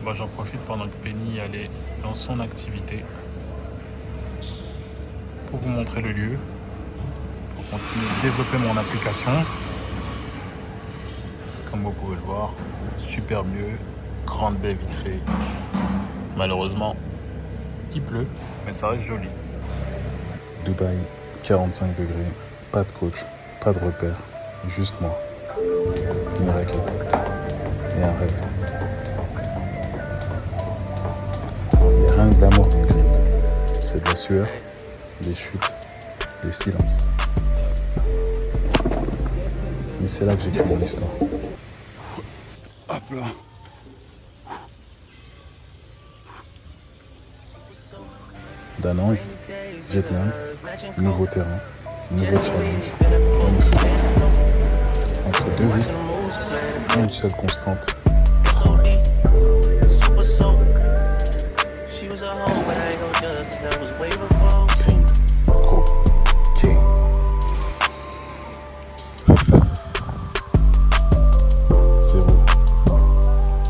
Moi, j'en profite pendant que Penny allait dans son activité pour vous montrer le lieu, pour continuer de développer mon application. Comme vous pouvez le voir, super lieu, grande baie vitrée. Malheureusement, il pleut, mais ça reste joli. Dubaï, 45 degrés, pas de coach, pas de repère, juste moi, une raquette et un rêve. Il n'y a rien que de l'amour qui me grind. C'est de la sueur, des chutes, des silences. Mais c'est là que j'écris mon histoire. Hop là. Da Nang, Vietnam, nouveau terrain, nouveau challenge, entre deux vies, une seule constante, travail. Green, gros, king. Zéro,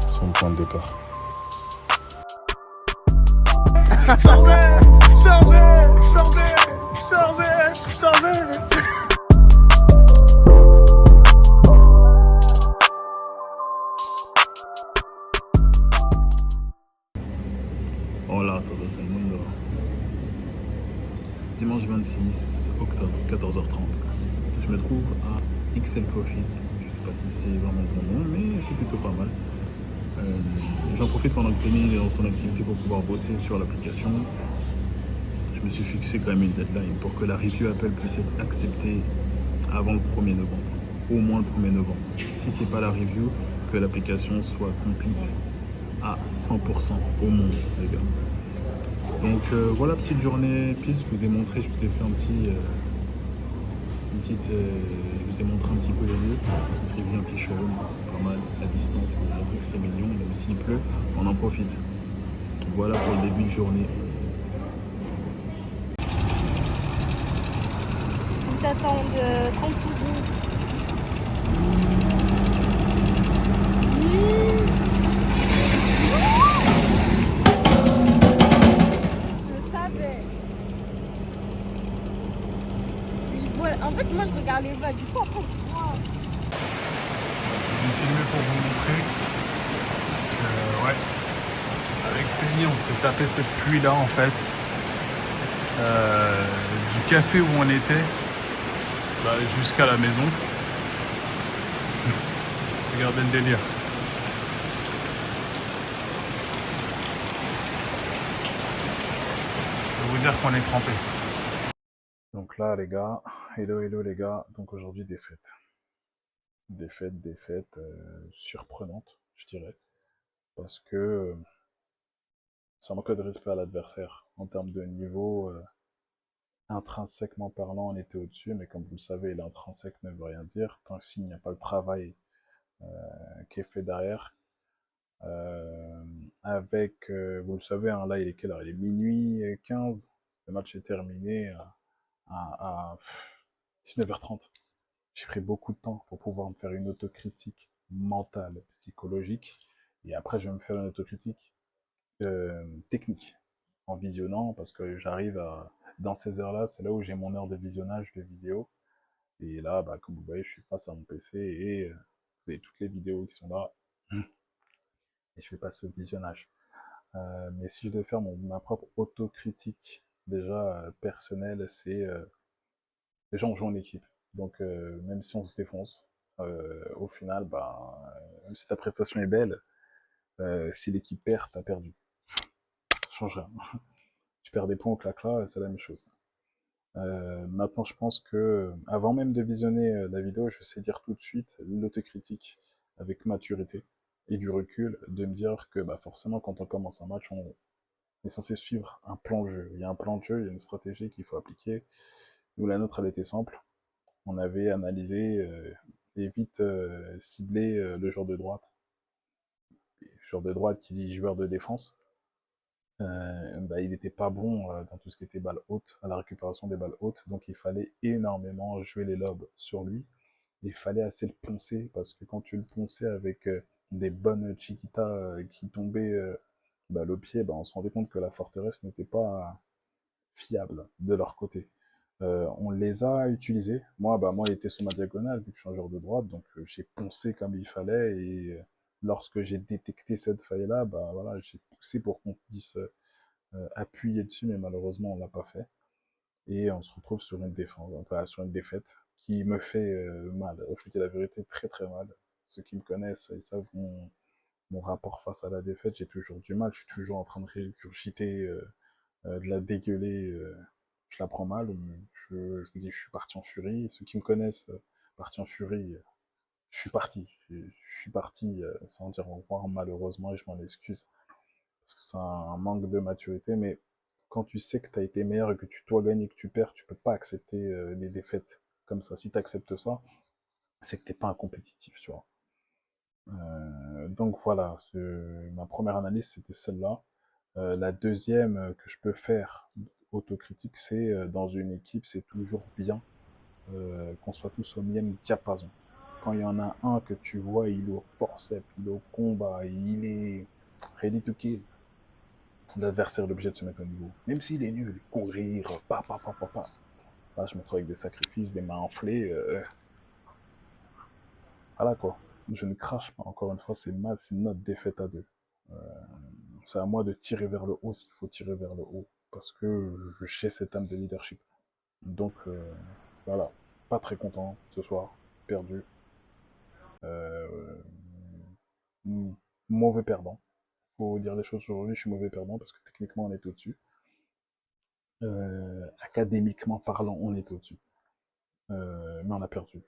son point de départ. Hola a todos el mundo. Dimanche 26 octobre, 14h30. Je me trouve à XL Coffee. Je sais pas si c'est vraiment le bon nom, mais c'est plutôt pas mal. J'en profite pendant que Penny est dans son activité pour pouvoir bosser sur l'application. Je me suis fixé quand même une deadline pour que la review Apple puisse être acceptée avant le 1er novembre. Au moins le 1er novembre. Si c'est pas la review, que l'application soit complète à 100% au monde, les gars. Donc voilà, petite journée piste, je vous ai montré, je vous ai fait je vous ai montré un petit peu les lieux, une petite review, un petit showroom, pas mal, à distance pour vous montrer que c'est mignon, même s'il pleut, on en profite. Donc voilà pour le début de journée. Ils t'attendent 30 secondes. Je savais. En fait, moi, je regarde les vagues. Du coup, après, je vois. Je vais filmer pour vous montrer que, ouais, avec Penny, on s'est tapé cette pluie-là, en fait. Du café où on était jusqu'à la maison. Regardez le délire. Je peux vous dire qu'on est trempé. Donc là les gars, hello les gars, donc aujourd'hui des fêtes. Des fêtes surprenantes, je dirais. Parce que ça manque de respect à l'adversaire. En termes de niveau, intrinsèquement parlant, on était au-dessus, mais comme vous le savez, l'intrinsèque ne veut rien dire, tant que s'il n'y a pas le travail qui est fait derrière. Vous le savez, hein, là il est quelle heure? Il est minuit 15, le match est terminé à 19h30. J'ai pris beaucoup de temps pour pouvoir me faire une autocritique mentale, psychologique, et après je vais me faire une autocritique technique en visionnant, parce que dans ces heures-là, c'est là où j'ai mon heure de visionnage de vidéos, et là, comme vous voyez, je suis face à mon PC, et vous avez toutes les vidéos qui sont là, et je fais pas ce visionnage. Mais si je devais faire ma propre autocritique, déjà personnelle, c'est déjà on joue en équipe. Donc même si on se défonce, au final, même si ta prestation est belle, si l'équipe perd, t'as perdu. Ça change rien. Tu perds des points au clacla, c'est la même chose. Maintenant, je pense que avant même de visionner la vidéo, je sais dire tout de suite l'autocritique avec maturité et du recul, de me dire que forcément, quand on commence un match, on est censé suivre un plan de jeu. Il y a un plan de jeu, il y a une stratégie qu'il faut appliquer. Nous, la nôtre, elle était simple. On avait analysé et vite ciblé le joueur de droite. Le joueur de droite qui dit joueur de défense. Il n'était pas bon dans tout ce qui était balles hautes, à la récupération des balles hautes, donc il fallait énormément jouer les lobes sur lui. Il fallait assez le poncer, parce que quand tu le ponçais avec des bonnes chiquitas qui tombaient le pied, on se rendait compte que la forteresse n'était pas fiable de leur côté. On les a utilisés. Moi, il était sur ma diagonale, vu que je suis un joueur de droite, donc j'ai poncé comme il fallait, et lorsque j'ai détecté cette faille-là, voilà, j'ai poussé pour qu'on puisse appuyer dessus, mais malheureusement, on l'a pas fait. Et on se retrouve sur une défense, enfin, sur une défaite qui me fait mal. Je vous dis la vérité, très très mal. Ceux qui me connaissent, ils savent mon rapport face à la défaite. J'ai toujours du mal. Je suis toujours en train de régurgiter, de la dégueuler. Je la prends mal. Je vous dis, je suis parti en furie. Ceux qui me connaissent, parti en furie, je suis parti. Je suis parti sans dire au revoir, malheureusement, et je m'en excuse. Parce que c'est un manque de maturité, mais quand tu sais que tu as été meilleur et que tu dois gagner, que tu perds, tu peux pas accepter les défaites comme ça. Si tu acceptes ça, c'est que t'es pas un compétitif, tu vois. Donc voilà, ma première analyse, c'était celle-là. La deuxième que je peux faire, autocritique, c'est dans une équipe, c'est toujours bien qu'on soit tous au même diapason. Quand il y en a un que tu vois, il est au forceps, il est au combat, il est ready to kill, l'adversaire est obligé de se mettre au niveau. Même s'il est nul, courir, pa. Là, je me retrouve avec des sacrifices, des mains enflées. Voilà quoi. Je ne crache pas, encore une fois, c'est notre défaite à deux. Euh, c'est à moi de tirer vers le haut s'il faut tirer vers le haut. Parce que j'ai cette âme de leadership. Donc, voilà. Pas très content ce soir. Perdu. Euh, Mauvais perdant. Faut dire les choses aujourd'hui, je suis mauvais perdant parce que techniquement on est au-dessus. Académiquement parlant, on est au-dessus. Mais on a perdu.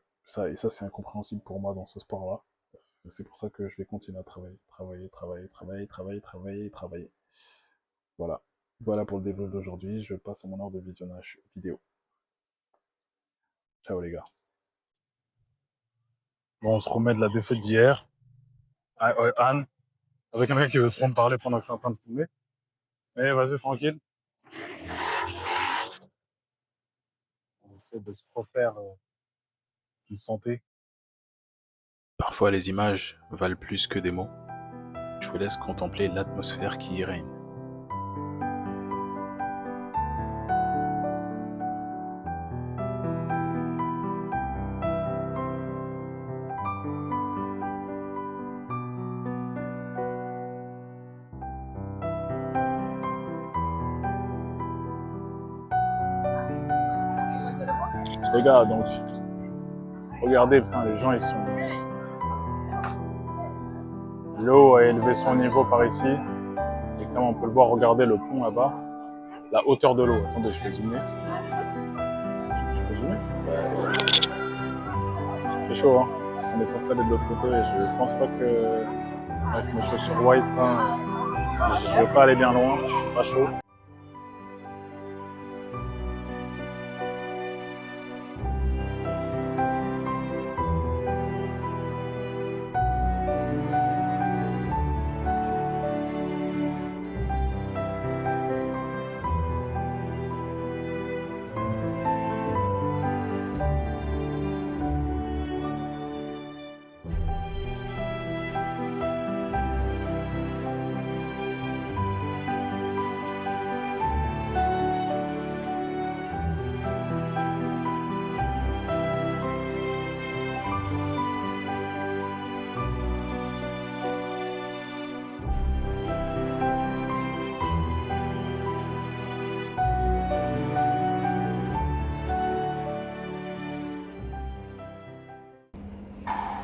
Et ça, c'est incompréhensible pour moi dans ce sport-là. C'est pour ça que je vais continuer à travailler. Voilà. Voilà pour le débrief d'aujourd'hui. Je passe à mon heure de visionnage vidéo. Ciao les gars. Bon, on se remet de la défaite d'hier. Anne, avec un mec qui veut trop me parler pendant que je suis en train de filmer. Mais vas-y, tranquille. On essaie de se refaire une santé. Parfois les images valent plus que des mots. Je vous laisse contempler l'atmosphère qui y règne. Les gars, donc, regardez, putain, les gens, ils sont... L'eau a élevé son niveau par ici. Et comme on peut le voir, regardez le pont là-bas. La hauteur de l'eau. Attendez, je vais zoomer. Je peux zoomer? C'est chaud, hein. On est censé aller de l'autre côté. Je pense pas que, avec mes chaussures white, hein, je vais pas aller bien loin. Je suis pas chaud.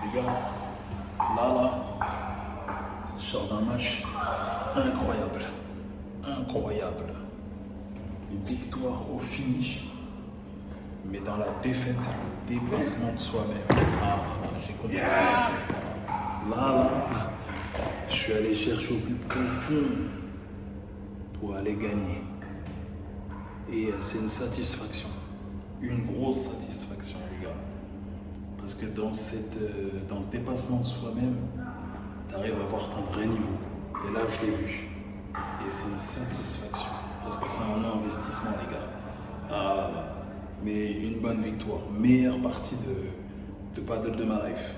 Les gars, là, je sors d'un match incroyable. Incroyable. Une victoire au finish, mais dans la défaite, le dépassement de soi-même. J'ai compris ce que c'était. Là, je suis allé chercher au plus profond pour aller gagner. Et c'est une satisfaction, une grosse satisfaction, les gars. Parce que dans ce dépassement de soi-même, tu arrives à voir ton vrai niveau. Et là, je l'ai vu. Et c'est une satisfaction. Parce que c'est un investissement, les gars. Ah là là. Mais une bonne victoire. Meilleure partie de paddle de ma life.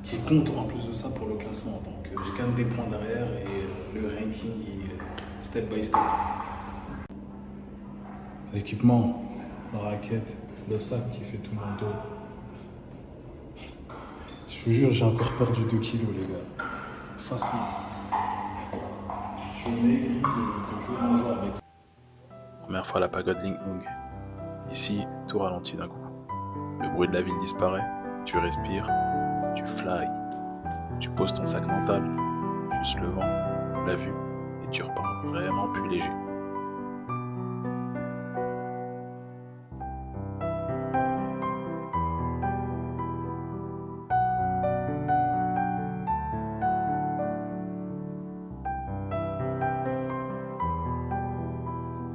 qui compte en plus de ça pour le classement. Donc j'ai quand même des points derrière et le ranking est step by step. L'équipement, la raquette, le sac qui fait tout mon dos. Je vous jure, j'ai encore perdu 2 kilos, les gars. Facile. Je maigris de jour en jour avec ça. Première fois à la pagode Ling Hung. Ici, tout ralentit d'un coup. Le bruit de la ville disparaît, tu respires, tu fly, tu poses ton sac mental, juste le vent, la vue, et tu repars vraiment plus léger.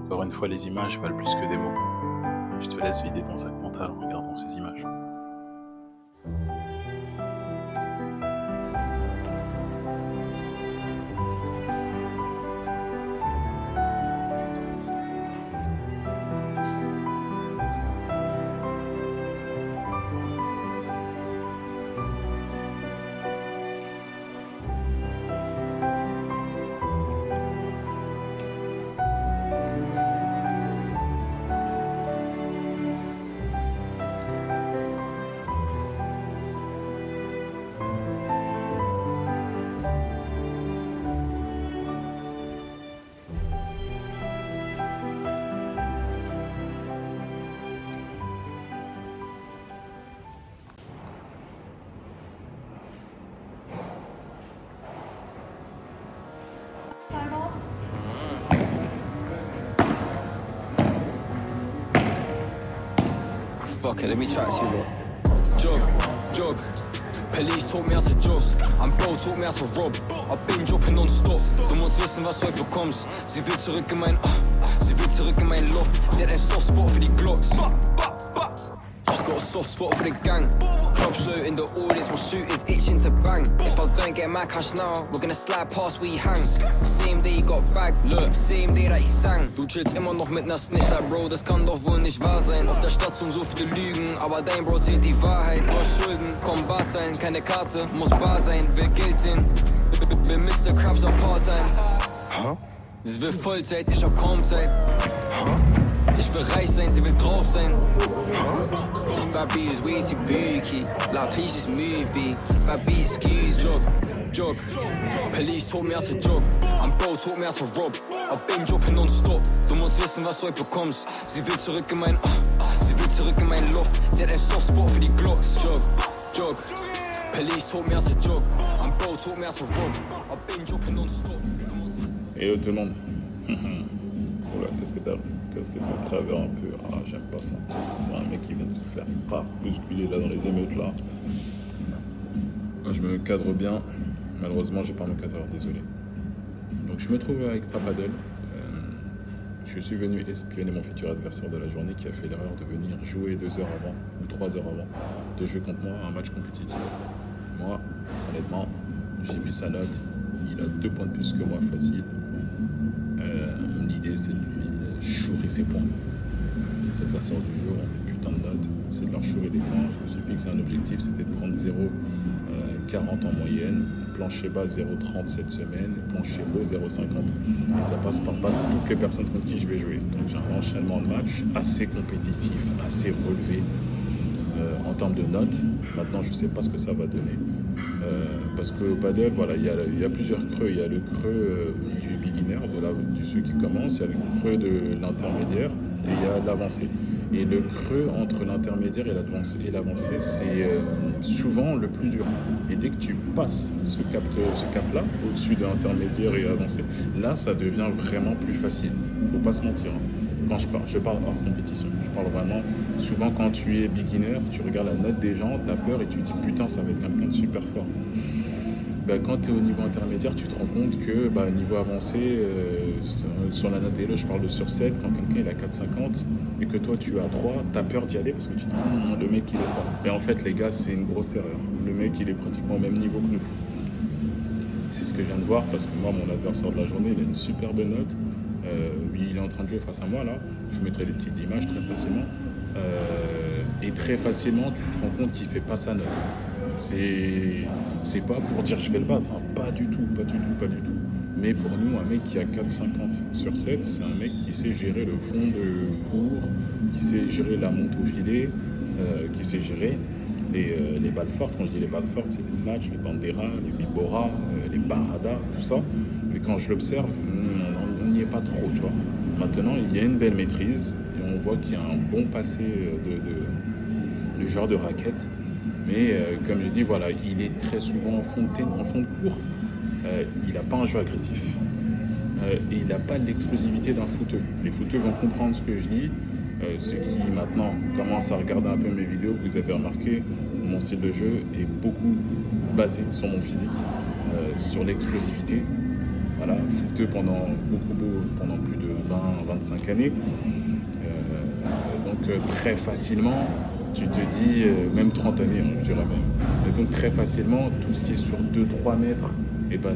Encore une fois, les images valent plus que des mots. Je te laisse vider ton sac mental en regardant ces images. Fuck it, let me try to see what. Jog. Police taught me how to jog. Ein Bro taught me how to rob. I've been dropping non-stop. Du musst wissen, was du heute bekommst. Sie will zurück in mein Loft. Sie hat ein Softspot für die Glocks. She's got a soft spot for the gang. Club show in the audience, my shooters itching to bang. If I don't get my cash now, we're gonna slide past where he hang. Same day he got bagged, look, same day that he sang. Du chillst immer noch mit ner Snitch, like Bro, das kann doch wohl nicht wahr sein. Auf der Station so viele Lügen, aber dein Bro zählt die Wahrheit. Du hast Schulden, komm Bart sein, keine Karte, muss bar sein, will Geld sehen. Will Mr. Krabs auf Part-Time. Sie will Vollzeit, ich hab kaum Zeit. Ich will reich sein, sie will drauf sein. This baby is way too booky. Like, please just move, B. Baby, excuse jog. Police taught me how to jog. Ein Bro taught me how to rob. I've been dropping non-stop. Du musst wissen, was du heute bekommst. Sie will zurück in mein Loft. Sie hat ein Softspot für die Glocks. Jog. Police taught me how to jog. Ein Bro taught me how to rob. I've been dropping non-stop. Hello tout le monde. Oula, qu'est-ce que t'as travers un peu? Ah, j'aime pas ça. C'est un mec qui vient de se faire bousculer là dans les émeutes là. Moi, je me cadre bien. Malheureusement, j'ai pas mon cadreur, désolé. Donc, je me trouve à Extra Paddle. Je suis venu espionner mon futur adversaire de la journée qui a fait l'erreur de venir jouer 2 heures avant ou 3 heures avant de jouer contre moi un match compétitif. Moi, honnêtement, j'ai vu sa note. Il a 2 points de plus que moi, facile. L'idée, c'est de lui chourer ses points. Les adversaires du jour ont des putains de notes. C'est de leur chourer des points. Je me suis fixé un objectif, c'était de prendre 0,40 en moyenne. Plancher bas 0,30 cette semaine. Plancher haut 0,50. Et ça passe par pas toutes les personnes contre qui je vais jouer. Donc j'ai un enchaînement de matchs assez compétitif, assez relevé. En termes de notes, maintenant je ne sais pas ce que ça va donner. Parce qu'au paddle, voilà, il y a plusieurs creux. Il y a le creux du beginner, du ceux qui commencent, il y a le creux de l'intermédiaire et il y a l'avancée. Et le creux entre l'intermédiaire et l'avancée, c'est souvent le plus dur. Et dès que tu passes ce cap-là, au-dessus de l'intermédiaire et l'avancée, là, ça devient vraiment plus facile. Il ne faut pas se mentir. Quand je parle hors compétition, je parle vraiment, souvent quand tu es beginner, tu regardes la note des gens, tu as peur et tu te dis putain ça va être quelqu'un de super fort. Quand tu es au niveau intermédiaire, tu te rends compte que niveau avancé, sur la note Elo, je parle de sur 7, quand quelqu'un il a 4,50 et que toi tu as 3, tu as peur d'y aller parce que tu te dis le mec il est fort. Mais en fait les gars, c'est une grosse erreur. Le mec il est pratiquement au même niveau que nous. C'est ce que je viens de voir parce que moi mon adversaire de la journée il a une super belle note. Il est en train de jouer face à moi là, je vous mettrai des petites images très facilement et très facilement tu te rends compte qu'il fait pas sa note. C'est pas pour dire je vais le battre, hein. Pas du tout, pas du tout, pas du tout. Mais pour nous, un mec qui a 4,50 sur 7, c'est un mec qui sait gérer le fond de cours, qui sait gérer la monte au filet, qui sait gérer les balles fortes. Quand je dis les balles fortes, c'est les snatchs, les banderas, les vibora, les baradas, tout ça. Mais quand je l'observe, on n'y est pas trop, tu vois. Maintenant, il y a une belle maîtrise et on voit qu'il y a un bon passé de joueur de raquette. Mais comme je dis, voilà, il est très souvent en fond de cours. Il n'a pas un jeu agressif. Et il n'a pas l'explosivité d'un footeux. Les footeux vont comprendre ce que je dis. Ceux qui maintenant commencent à regarder un peu mes vidéos, vous avez remarqué, mon style de jeu est beaucoup basé sur mon physique, sur l'explosivité. Voilà, footeux pendant plus de 20-25 années. Donc très facilement, tu te dis, même 30 années, hein, je dirais même. Et donc très facilement, tout ce qui est sur 2-3 mètres, et ben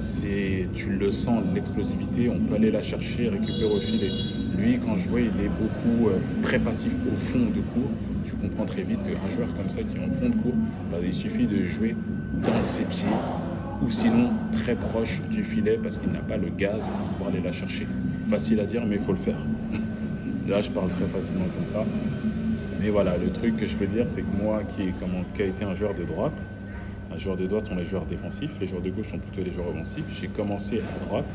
tu le sens, l'explosivité, on peut aller la chercher, récupérer au filet. Lui, quand je vois, il est beaucoup très passif au fond de cours. Tu comprends très vite qu'un joueur comme ça qui est en fond de cours, ben, il suffit de jouer dans ses pieds ou sinon très proche du filet parce qu'il n'a pas le gaz pour pouvoir aller la chercher. Facile à dire, mais il faut le faire. Là, je parle très facilement comme ça. Mais voilà, le truc que je peux dire, c'est que moi, qui a été un joueur de droite sont les joueurs défensifs, les joueurs de gauche sont plutôt les joueurs offensifs. J'ai commencé à droite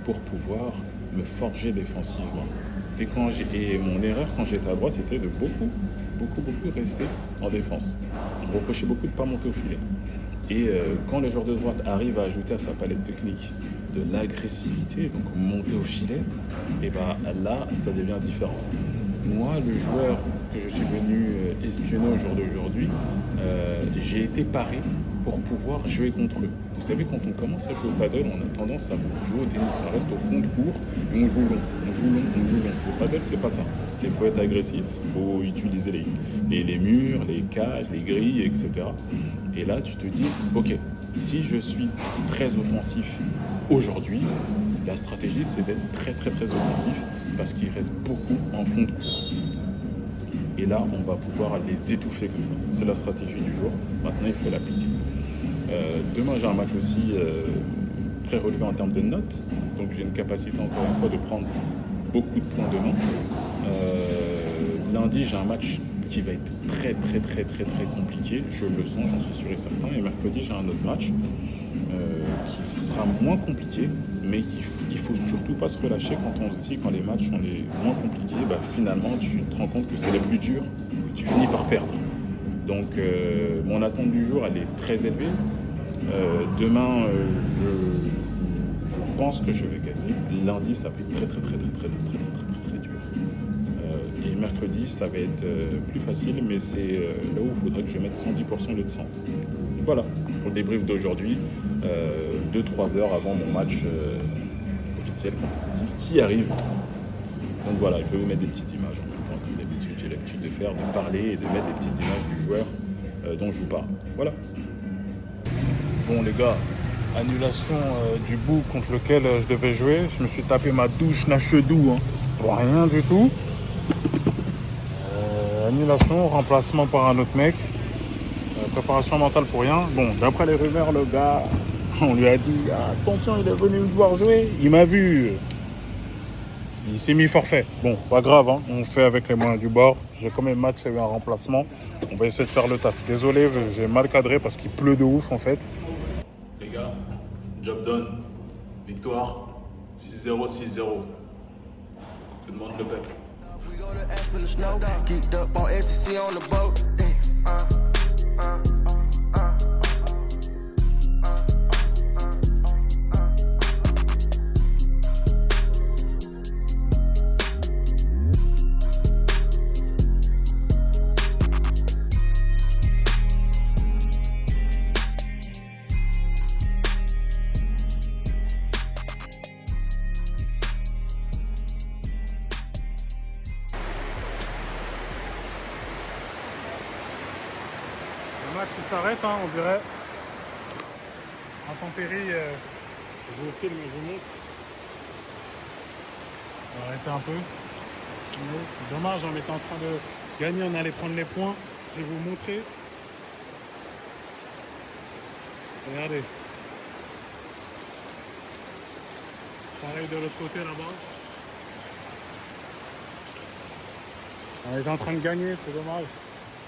pour pouvoir me forger défensivement. Et mon erreur quand j'étais à droite, c'était de beaucoup rester en défense. On me reprochait beaucoup de ne pas monter au filet. Et quand le joueur de droite arrive à ajouter à sa palette technique de l'agressivité, donc monter au filet, et ben là, ça devient différent. Moi, le joueur que je suis venu espionner au jour d'aujourd'hui, j'ai été paré pour pouvoir jouer contre eux. Vous savez, quand on commence à jouer au paddle, on a tendance à jouer au tennis. On reste au fond de cours et on joue long. Le paddle, c'est pas ça. Il faut être agressif, il faut utiliser les murs, les cages, les grilles, etc. Et là, tu te dis, ok, si je suis très offensif aujourd'hui, la stratégie, c'est d'être très offensif parce qu'il reste beaucoup en fond de cours. Et là, on va pouvoir les étouffer comme ça. C'est la stratégie du jour. Maintenant, il faut l'appliquer. Demain, j'ai un match aussi très relevé en termes de notes. Donc, j'ai une capacité, encore une fois, de prendre beaucoup de points demain. Lundi, j'ai un match qui va être très compliqué. Je le sens, j'en suis sûr et certain. Et mercredi, j'ai un autre match qui sera moins compliqué, mais il faut surtout pas se relâcher quand les matchs sont les moins compliqués. Bah, finalement, tu te rends compte que c'est les plus durs et tu finis par perdre. Donc, mon attente du jour, elle est très élevée. Demain, je pense que je vais gagner. Lundi, ça va être très dur. Et mercredi, ça va être plus facile, mais c'est là où il faudrait que je mette 110% au lieu de 100. Voilà, pour le débrief d'aujourd'hui, 2-3 heures avant mon match officiel compétitif qui arrive. Donc voilà, je vais vous mettre des petites images en même temps, comme d'habitude, j'ai l'habitude de faire, de parler et de mettre des petites images du joueur dont je vous parle. Voilà. Bon les gars, annulation du bout contre lequel je devais jouer. Je me suis tapé ma douche Nachedou, hein, pour rien du tout. Annulation, remplacement par un autre mec. Préparation mentale pour rien. Bon, d'après les rumeurs, le gars, on lui a dit attention, il est venu me voir jouer. Il m'a vu. Il s'est mis forfait. Bon, pas grave, hein. On fait avec les moyens du bord. J'ai quand même match, il y a eu un remplacement. On va essayer de faire le taf. Désolé, j'ai mal cadré parce qu'il pleut de ouf en fait. Les gars, job done. Victoire 6-0, 6-0. Que demande le peuple? We go to Aspen, the snow, geeked up on ecstasy on the boat. Le match s'arrête, hein, on dirait. Intempérie, je vous filme et je vous montre. On va arrêter un peu. C'est dommage, on était en train de gagner, on allait prendre les points. Je vais vous montrer. Regardez. Pareil de l'autre côté là-bas. On est en train de gagner, c'est dommage.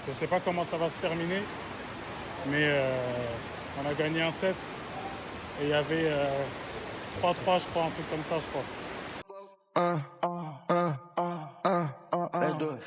Je ne sais pas comment ça va se terminer. Mais on a gagné un set. Et il y avait 3-3, je crois, un truc comme ça, je crois. Let's do it.